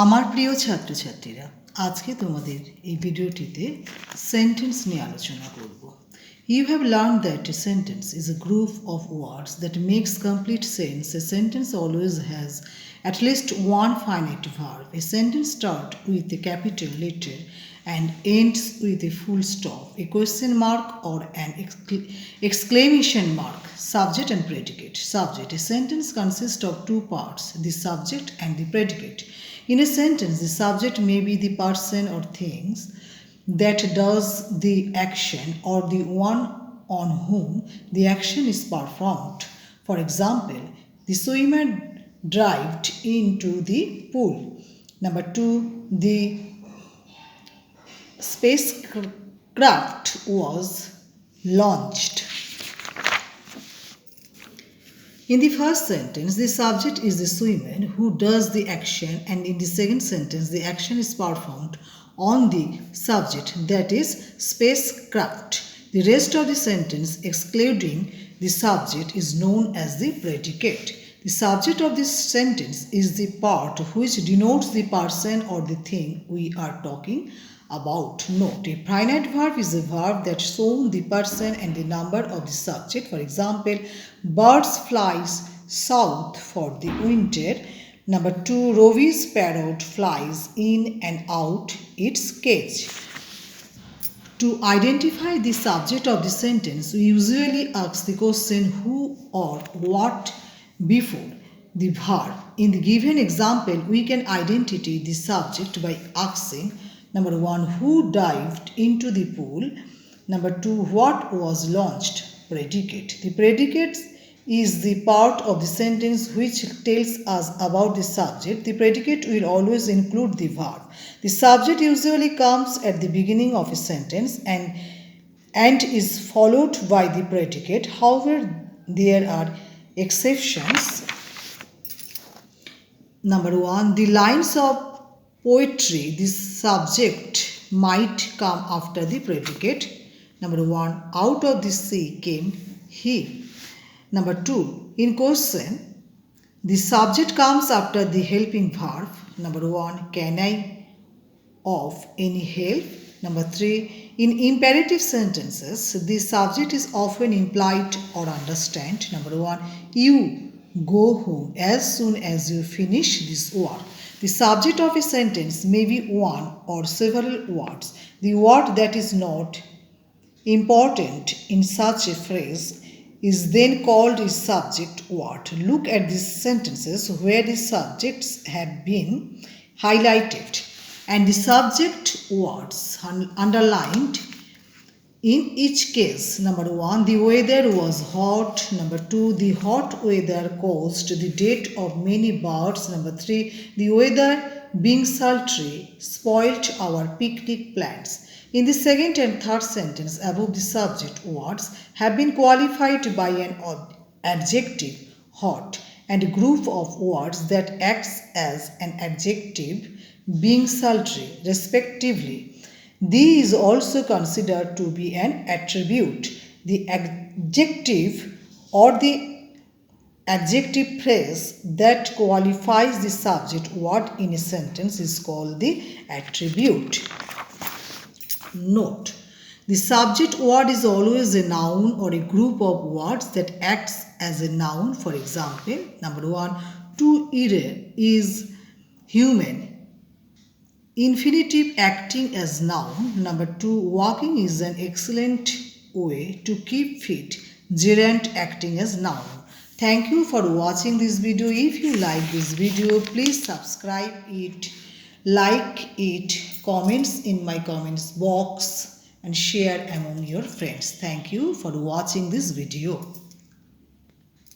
আমার প্রিয় ছাত্রছাত্রীরা, আজকে তোমাদের এই ভিডিওটিতে সেন্টেন্স নিয়ে আলোচনা করব। You have learned that a sentence is a group of words that makes complete sense. A sentence always has at least one finite verb. A sentence starts with a capital letter and ends with a full stop, a question mark or an exclamation mark. Subject and predicate. Subject. A sentence consists of two parts, the subject and the predicate. In a sentence, the subject may be the person or things that does the action or the one on whom the action is performed. For example, the swimmer dived into the pool. Number 2, the spacecraft was launched. In the first sentence, the subject is the swimmer who does the action, and in the second sentence, the action is performed on the subject, that is, spacecraft. The rest of the sentence, excluding the subject, is known as the predicate. The subject of this sentence is the part which denotes the person or the thing we are talking about. Note, a finite verb is a verb that shows the person and the number of the subject. For example, birds flies south for the winter. Number 2, Rovi's parrot flies in and out its cage. To identify the subject of the sentence, we usually ask the question who or what before the verb. In the given example, we can identify the subject by asking Number 1, who dived into the pool? Number 2, what was launched? Predicate. The predicate is the part of the sentence which tells us about the subject. The predicate will always include the verb. The subject usually comes at the beginning of a sentence and is followed by the predicate. However, there are exceptions. Number 1, the lines of poetry, the subject might come after the predicate. Number 1, out of the sea came he. Number 2, in question, the subject comes after the helping verb. Number 1, can I of any help? Number 3, in imperative sentences, the subject is often implied or understand. Number 1, you go home as soon as you finish this work. The subject of a sentence may be one or several words. The word that is not important in such a phrase is then called a subject word. Look at these sentences where the subjects have been highlighted and the subject words underlined. In each case, number 1, the weather was hot. Number 2, the hot weather caused the death of many birds. Number 3, the weather being sultry spoilt our picnic plans. In the second and third sentence above, the subject words have been qualified by an adjective hot and a group of words that acts as an adjective being sultry respectively. These is also considered to be an attribute. The adjective or the adjective phrase that qualifies the subject word in a sentence is called the attribute. Note, the subject word is always a noun or a group of words that acts as a noun. For example, number 1, to eat is human. Infinitive acting as noun. Number 2, walking is an excellent way to keep fit. Gerund acting as noun. Thank you for watching this video. If you like this video, please subscribe it, like it, comments in my comments box and share among your friends. Thank you for watching this video.